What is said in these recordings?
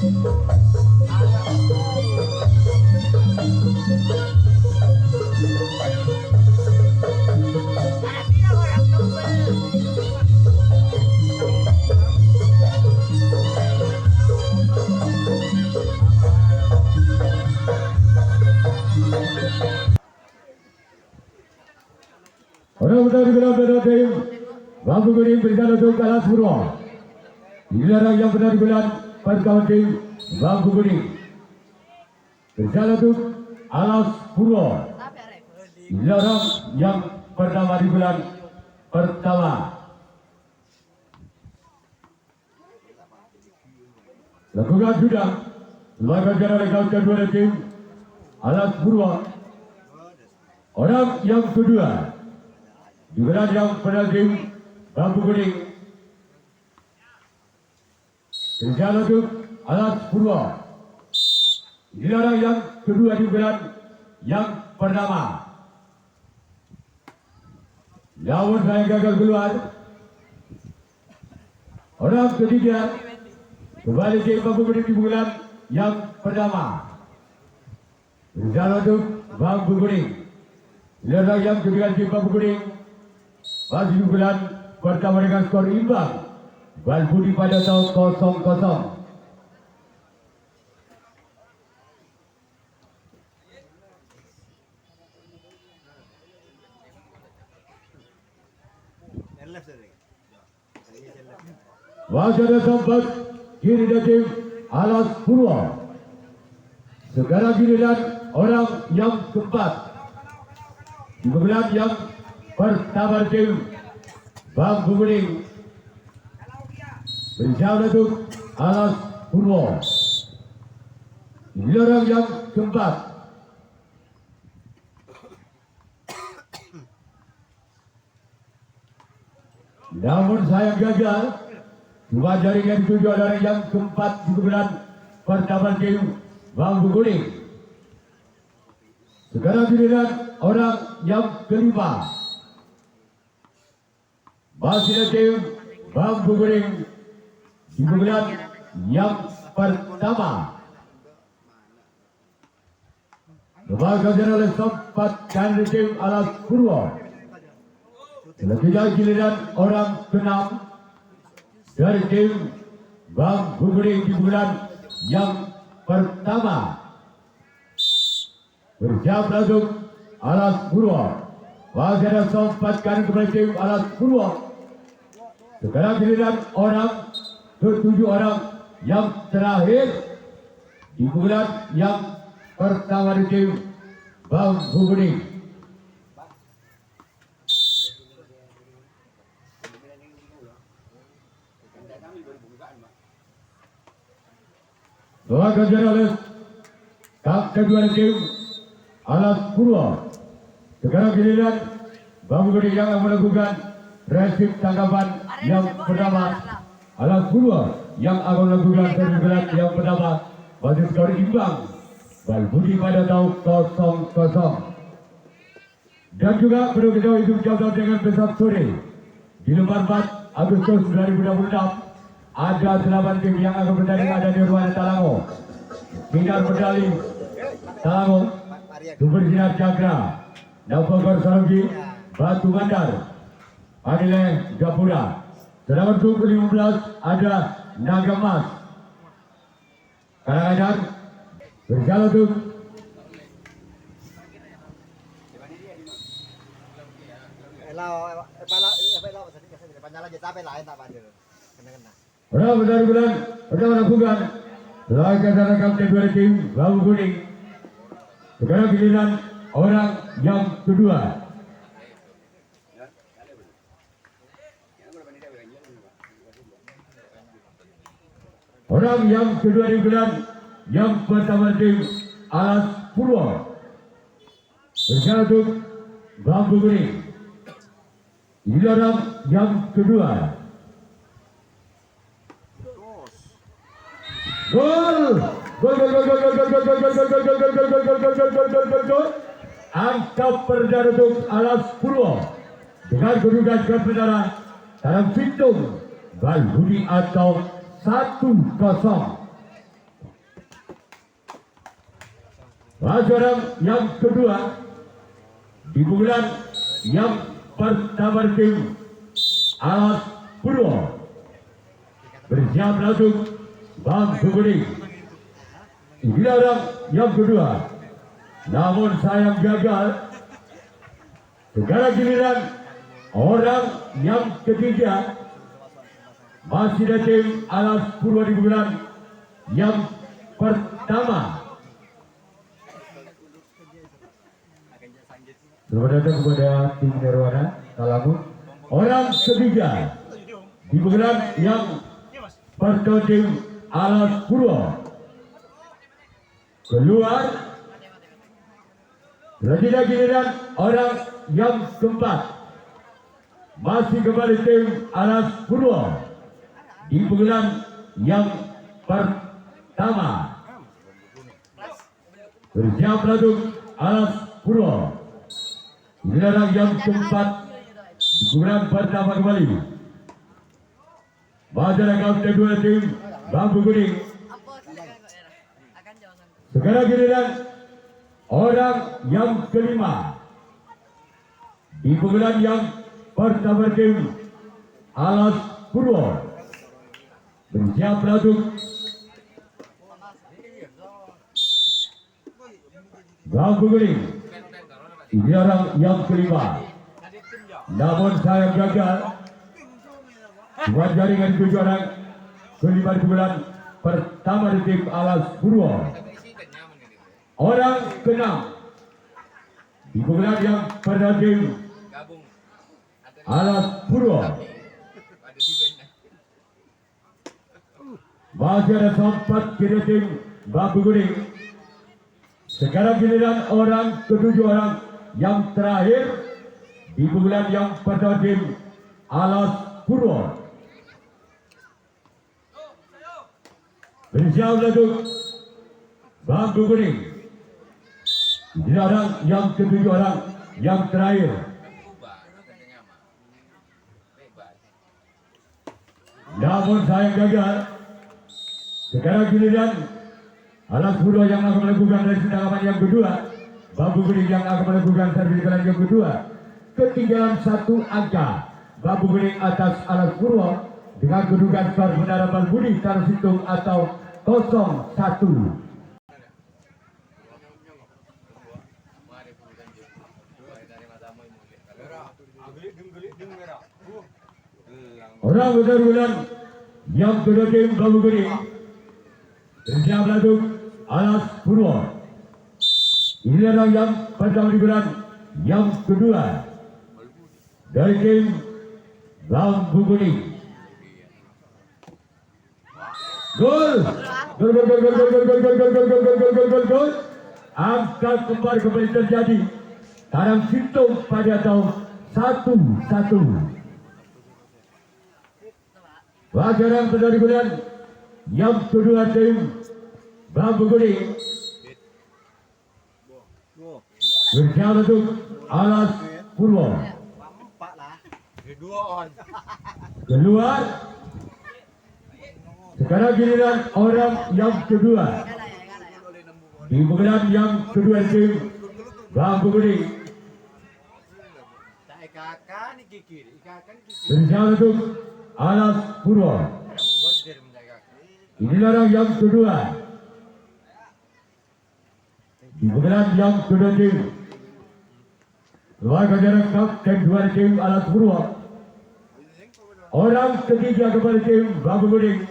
Orang benar benar tim Bambu Kuning berjalan untuk Alas Purwo. Dilarang yang benar benar perkawan tim Bambu Kuning berjalan untuk Alas Purwo. Dilarang yang pertama di bulan pertama. Lakukan sudah lakukan oleh kawan kedua tim Alas Purwo. Orang yang kedua juga yang penalti Bambu Kuning berjalan untuk Alas Purwo. Dilarang yang kedua di bulan yang pertama. Namun saya gagal keluar. Orang ketiga kembali ke Bambu Kuning di bulan yang pertama. Berjalan untuk Bambu Kuning. Dilarang yang kedua di Bambu Kuning. Masih bulan pertama dengan skor imbang. Balbudi pada tahun 0-0. Masih ada sempat kiri dari Alas Purwo. Sekarang giliran orang yang keempat. Di bulan yang pertama tim Bambu Kuning berjalan untuk Alas Purwo. Dilarang yang keempat. Namun saya gagal. Dua jaringan dituju adalah yang keempat di bulan pertama tim Bambu Kuning. Sekarang giliran orang yang kelima. Masih tim Bambu Kuning di bulan yang pertama. Lembaga oleh sempat dan tim Alas Purwo. Selanjutnya giliran orang keenam dari tim Bambu Kuning di bulan yang pertama. Berjalan untuk Alas Purwo. Masih ada sempat kan kepada tim Alas Purwo. Sekarang giliran orang ketujuh orang yang terakhir di bulan yang pertama di tim Bambu Kuning. Doa kerja oleh kedua tim Alas Purwo. Sekarang giliran Bambu Kuning yang melakukan resip tanggapan yang pertama. Alas Purwo yang akan melakukan serbulan yang pertama. Masih skor imbang. Balbudi pada tahun 0-0. Dan juga perlu kita hitung jawab dengan besar sore. Di lembar 4 Agustus 2026 ada 8 tim yang akan bertanding ada di Ruang Talango. Bidar medali Talango, Sumber Sinar Cakra, Navogor Sarogi, Batu Bandar, Adile Gapura. Sedangkan untuk 15 ada Naga Mas, Karanganyar, berjalan untuk benar bulan pertama lakukan laga dalam kedua tim Bambu Kuning. Sekarang giliran orang yang kedua. Orang yang kedua di bulan yang pertama tim Alas Purwo. Berjalan untuk Bambu Kuning. Ini orang yang kedua. Gol! Angka perdana untuk Alas Purwo dengan kedudukan kebenaran dalam hitung Balbudi atau 1-0. Pasaran yang kedua di bulan yang pertama tim Alas Purwo bersiap langsung bangku kuning. Inilah yang kedua, namun sayang gagal. Sekarang giliran orang yang ketiga masih dari tim Alas Purwo di bulan yang pertama. Selamat datang kepada tim Nirwana Talamun. Orang ketiga di bulan yang pertama tim Alas Purwo keluar. Selanjutnya giliran orang yang keempat masih kembali tim Alas Purwo di bulan yang pertama. Bersiap langsung Alas Purwo. Inilah yang keempat di bulan pertama kembali. Masyarakat kedua tim bangku kuning. Sekarang giliran orang yang kelima di bulan yang pertama tim Alas Purwo. Bersiap langsung bangku kuning. Ini orang yang kelima. Namun saya gagal. Buat jaringan 7 orang kelima di bulan pertama di tim Alas Purwo. Orang keenam di bulan yang pertama tim Alas Purwo. Masih ada sempat kiri tim bangku kuning. Sekarang giliran orang ketujuh orang yang terakhir di bulan yang pertama tim Alas Purwo. Bersiap untuk bangku kuning. Ini orang yang ketujuh orang yang terakhir. Namun saya gagal. Sekarang giliran Alas Purwo yang akan melakukan dari tanggapan yang kedua. Bangku kuning yang akan melakukan servis yang kedua. Ketinggalan 1 angka. Bangku kuning atas Alas Purwo dengan kedudukan skor penerapan Budi Tarsitung atau 0-1. Orang benar-benar yang kedua tim bangku kuning. Bersiap langsung Alas Purwo. Ini adalah yang pertama di bulan yang kedua dari tim bangku kuning. Gol! Gol! Gol! Gol! Gol! Gol! Gol! Gol! Gol! Gol! Gol! Gol! Gol! Angka kembali terjadi. Tarang Situng pada tahun 1-1. Wajaran dari bulan yang kedua tim bangku kuning. Bersiap untuk Alas Purwo. Keluar. Sekarang giliran orang yang kedua di bulan yang kedua tim bangku kuning. Bersiap untuk Alas Purwo. Inilah orang yang kedua di bulan yang kedua tim. Keluarga jarak kapten 2 tim Alas Purwo. Orang ketiga kembali tim bangku kuning.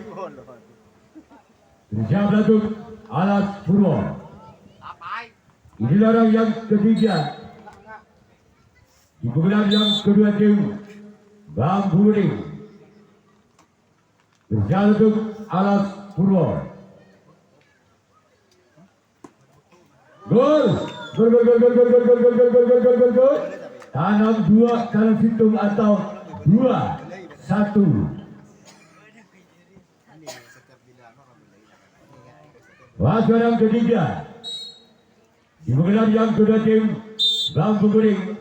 Bersiap langsung Alas Purwo. Inilah orang yang ketiga di bulan yang kedua tim bangku kuning. Bersiap untuk Alas Purwo. Gol! Gol! Gol! Gol! Gol! Gol! Gol! Gol! Gol! Gol! Gol! Gol! Gol! Gol! Gol! Tanam 2 Tarang Situng atau 2-1. Wajaran ketiga di bulan yang kedua tim bangku kuning.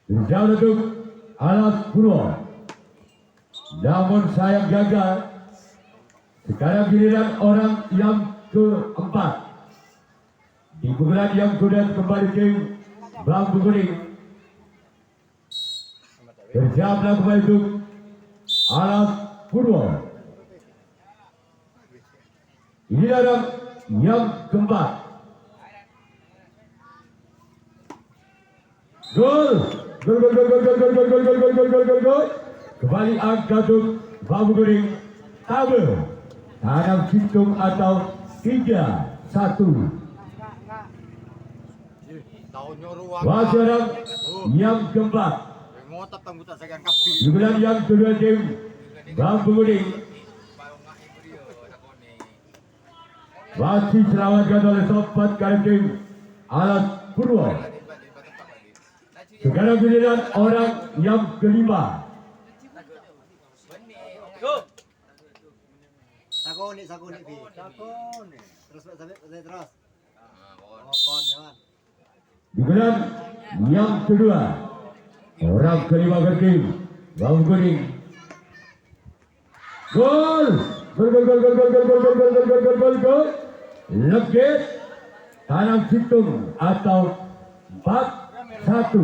Bersiap untuk Alas Purwo. Namun sayang gagal. Sekarang giliran orang yang keempat Di pukulan yang sudah kembali tim Bambu Kuning. Bersiaplah kembali untuk Alas Purwo. Ini adalah yang keempat. Gol. Gol. Kembali angka untuk Bambu Kuning. Tabel. Tanam hitung atau 3-1. Wajarang yang keempat. Kemudian yang kedua tim Bambu Kuning. Masih selamatkan oleh sobat kali tim Alas Purwo. Sekarang giliran orang yang kelima. Sakuni Bi. Terus terus. Kon jangan. Giliran yang kedua. Orang kelima kali tim Bambu Kuning. Gol. Gol. Legit tanam hitung atau 4-1.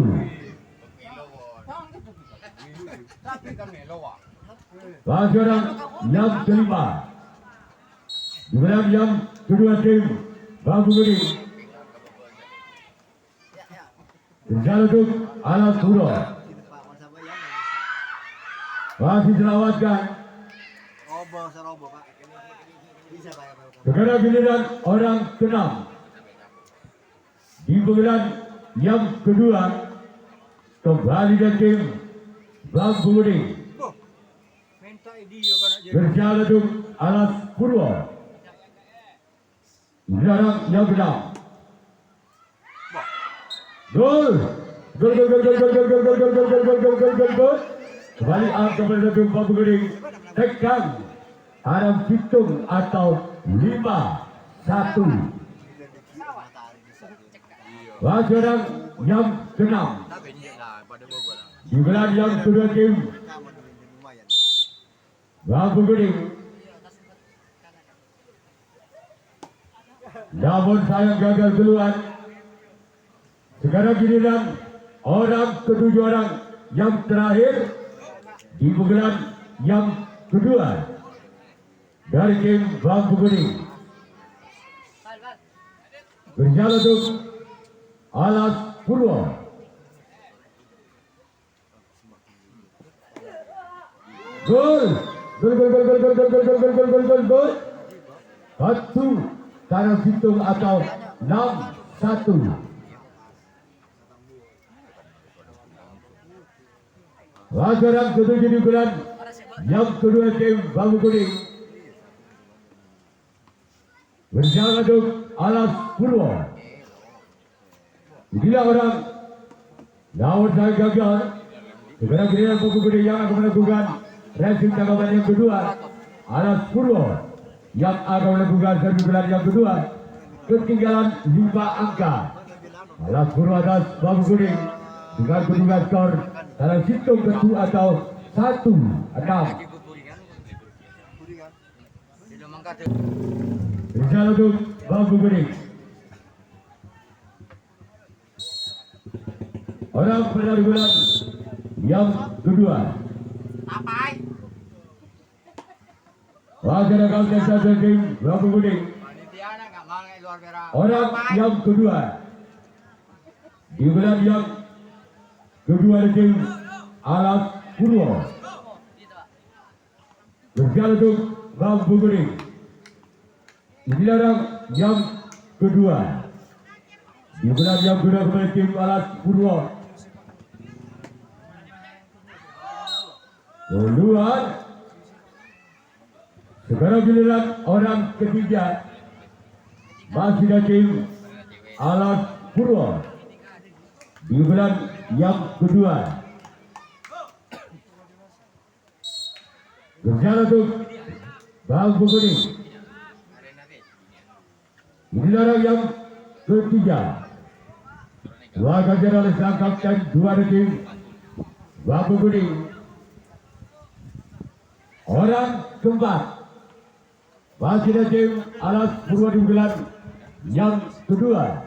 Wajarang yang kelima. Kemudian yang kedua tim Bambu Kuning. Berjalan untuk Alas Purwo. Masih selamatkan. Robo Pak. Bisa Pak. Sekarang giliran orang keenam. Di pengadilan yang kedua kembali dari tim Bambu Kuning. Berjalan untuk Alas Purwo. Giliran yang keenam. Gol. Kembali angka pada tim Bambu Kuning. Tekan tanam hitung atau 5-1. Wajarang yang keenam. Di bulan yang kedua tim Bambu Kuning. Namun sayang gagal keluar. Sekarang giliran orang ketujuh orang yang terakhir di pukulan yang kedua dari tim Bambu Kuning. Berjalan untuk Alas Purwo. Gol. Satu tanam hitung atau 6-1. Wajarang ketujuh di bulan yang kedua tim Bambu Kuning. Berjalan untuk Alas Purwo. Inilah orang. Namun saya gagal. Sekarang giliran Bambu Kuning yang akan melakukan racing tanggapan yang kedua. Alas Purwo yang akan melakukan servis bulan yang kedua. Ketinggalan 5 angka. Alas Purwo atas Bambu Kuning dengan kedua skor dalam hitung kedua atau 1-6. Berjalan untuk Bambu Kuning. Orang pada bulan yang kedua. Wajar kawasan satu tim Bambu Kuning. Orang yang kedua. Di bulan yang kedua tim Alas Purwo. Berjalan untuk Bambu Kuning. Inilah orang yang kedua. Di bulan yang kedua kepada tim Alas Purwo. Keluar. Sekarang giliran orang ketiga. Masih dari tim Alas Purwo. Di bulan yang kedua. Berjalan untuk Bambu Kuning. Inilah orang yang ketiga. Wakil oleh sang kapten dua tim Bambu Kuning. Orang keempat. Masih dari tim Alas Purwo di bulan yang kedua.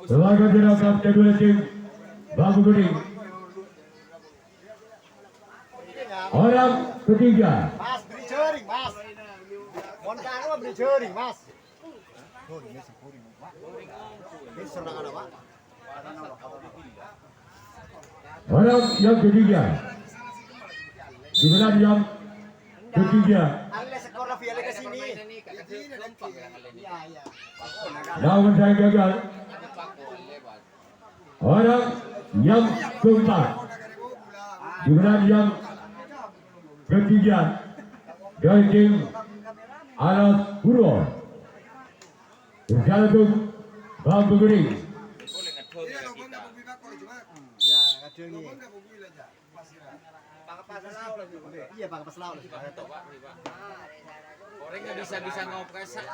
Laga dilakukan kedua tim Bambu Kuning. Orang ketiga Mas, beri jaring, Mas. Montan apa beri jaring, Mas? Oh, ini sempurna, Pak. Ini serang ada, Pak. Orang yang ketiga Jugalan yang ketiga Ale skor Rafael ke sini. Iya, iya. lawan saya gagal. Orang yang keempat Jugalan yang ketiga dari tim Alas Purwo berjalan untuk Bambu Kuning. Ya, ada ni. Iya, pakai pas laut. Orang nggak bisa ngopresan.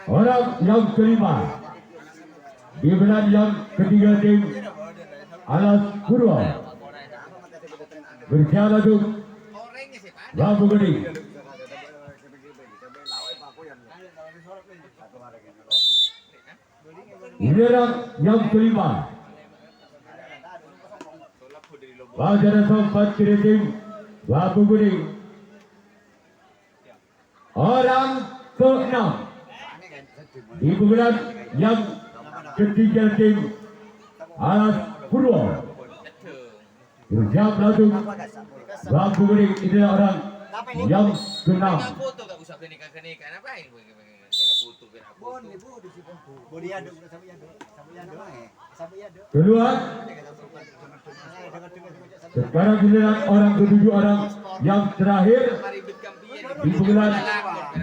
Orang yang kelima Jugalan yang ketiga tim Alas Purwo berjalan untuk Bambu Kuning. Ini orang yang kelima Bajaran sempat kiri tim Bambu Kuning. Orang ke-6 di bulan yang ketiga tim Alas Purwo berjam langsung Bambu Kuning. Ini orang yang ke-6. Foto nggak usah kenika ngapain? Dengan foto biar foto. Bodi aduk sama aduk. Sama aduk. Keluar. Sekarang giliran orang ketujuh orang yang terakhir di bulan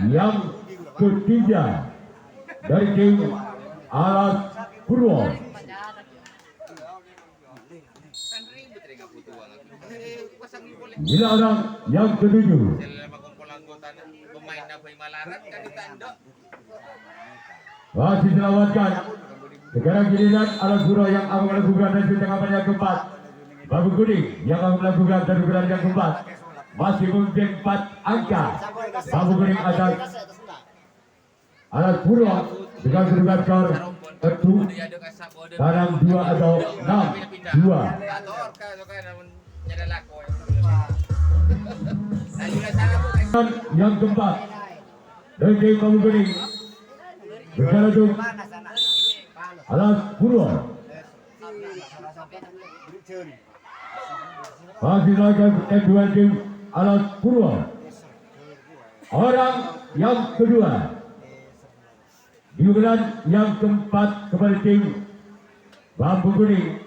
yang ketiga dari tim Alas Purwo. Kan ribet dengan foto pasang boleh. Gila orang yang ketujuh. Selama kumpul anggota pemain apa Malarat kan ditanduk. Masih selamatkan. Sekarang giliran Alas Purwo yang akan melakukan dan tengah yang keempat. Bambu Kuning yang akan melakukan taruhan yang keempat. Masih memimpin 4 angka. Bambu Kuning atas Alas Purwo dengan kedudukan skor tentu barang 2 atau 6-2. Yang keempat dari tim Bambu Kuning berjalan untuk Alas Purwo. Beri jaring. Masih lakukan kedua tim Alas Purwo. Orang yang kedua di bulan yang keempat kepada tim Bambu Kuning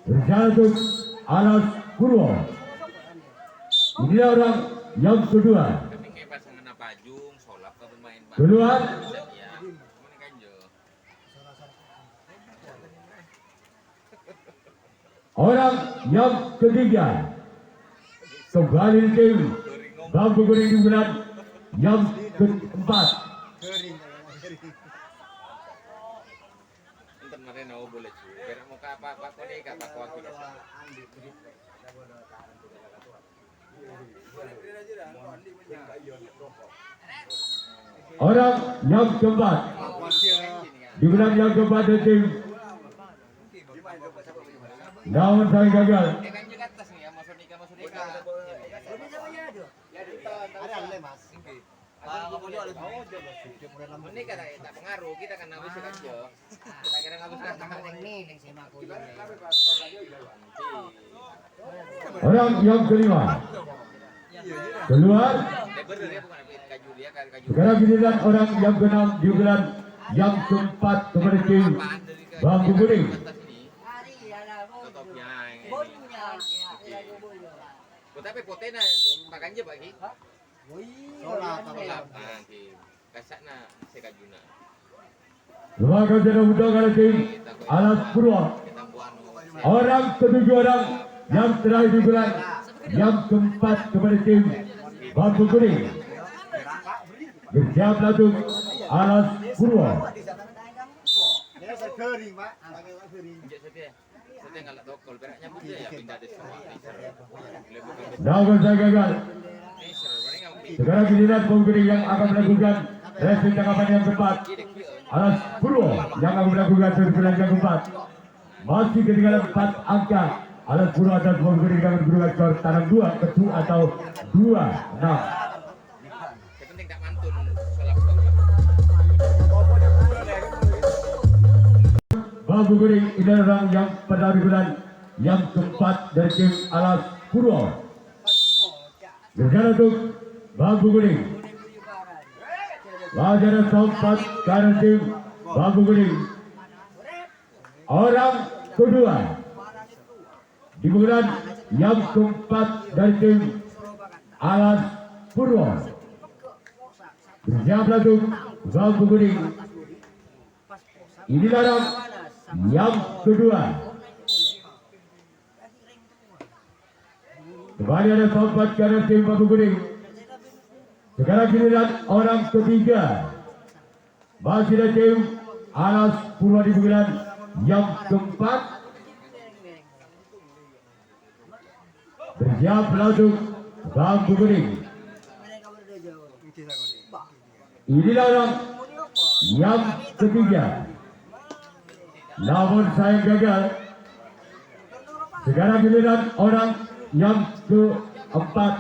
berjalan untuk Alas Purwo. Ini orang yang kedua. Kami kayak pasangan apa Jung, solap ke pemain Keluar. Ya, ini kan jo. Orang yang ketiga kembali tim Bambu Kuning di bulan yang keempat. Jaring. Entar mare nau boleh cu. Kira mau apa kau ni apa kau aku dah. Orang yang keempat di bulan yang keempat dari tim namun saya gagal. Kan juga atas ni, masuk nikah. Ada ale, Mas. Ini kata tak pengaruh kita kan habis kan jo. Kita kira habis datang Orang yang kelima keluar. Bener dia bukan kaju dia kan kaju. Sekarang giliran orang yang keenam di bulan yang keempat kepada tim Bambu Kuning. Tutupnya ini. Tapi potena makan je bagi. Solap. Nanti kasakna sekajuna. Lembaga Jana Muda kepada tim Alas Purwo. Kita buat Orang ketujuh orang yang terakhir di bulan yang keempat kepada tim Bambu Kuning. Bersiap langsung Alas Purwo. Ini saya kering, Pak. Pakai kering. Setia kalau tokol beraknya putih ya pindah di semua. Namun saya gagal. Ini seru, paling nggak Sekarang giliran Bambu Kuning yang akan melakukan racing tanggapan yang keempat. mungkin. Alas Purwo yang akan melakukan terbulan yang keempat. Masih ketinggalan 4 angka. Alas Purwo atas Babu Gering yang bergerak skor tanam 2 ketu atau 2-6. Yang penting tak mantun salah Babu Gering ini orang yang pada bulan yang keempat dari tim Alas Purwo. Berjalan untuk Babu Gering. Wajar sempat karena tim Babu Gering. Orang kedua di bulan yang keempat dari tim Alas Purwo. Bersiap untuk Babu Gering. Inilah orang yang kedua. Kembali ada sempat karena tim Babu Gering. Sekarang giliran orang ketiga. Masih ada tim Alas Purwo di bulan yang keempat. Bersiap untuk Babu Gering. Inilah orang yang ketiga. Namun saya gagal. Sekarang giliran orang yang keempat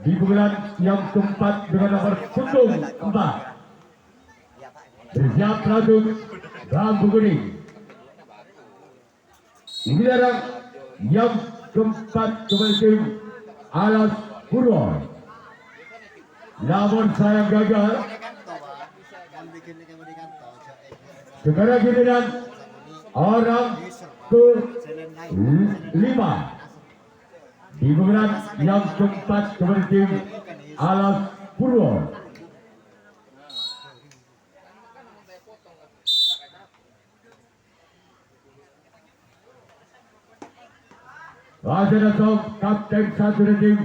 di bulan yang keempat dengan nomor punggung 4. Bersiap untuk Babu Gering. Ini orang yang keempat kepada tim Alas Purwo. Namun saya gagal. Sekarang giliran orang ke-5 di bulan yang keempat kepada tim Alas Purwo. Raja Dato' Kapten 1 dari tim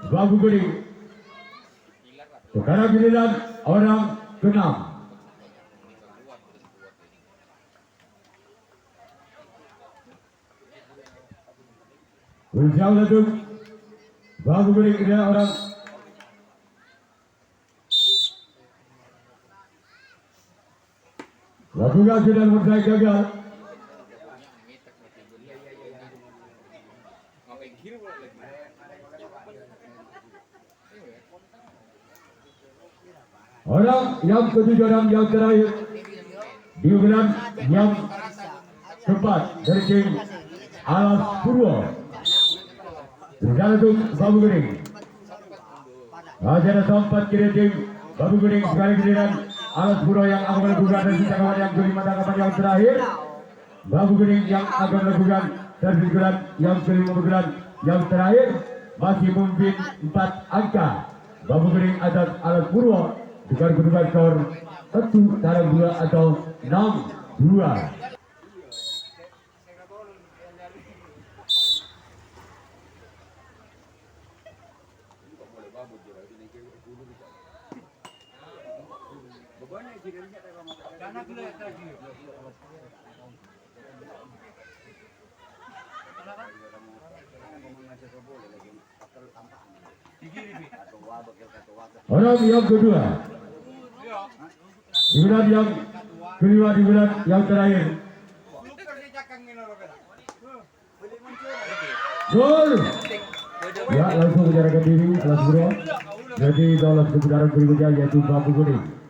Babu Gering. Sekarang giliran orang ke-6. Berjauh untuk Babu Gering adalah orang lakukan sudah mulai gagal. Orang yang ketujuh, orang yang terakhir di bulan yang keempat dari tim Alas Purwo. Berjalan untuk Babu Gering. Raja sempat kiri tim Babu Gering. Sekali giliran Alas Purwo yang akan melakukan dan sisa kawan yang kelima tangkapan yang terakhir. Babu Gering yang akan melakukan dan bergerak yang kelima bergerak yang terakhir. Masih memimpin 4 angka. Babu Gering atas Alas Purwo dengan kedudukan skor 1-2 atau 6-2. Orang yang kedua di bulan yang kelima di bulan yang terakhir. Gol. Ya, langsung menyerahkan diri Alas Purwo. Jadi dalam kebenaran berikutnya yaitu Babu Gering.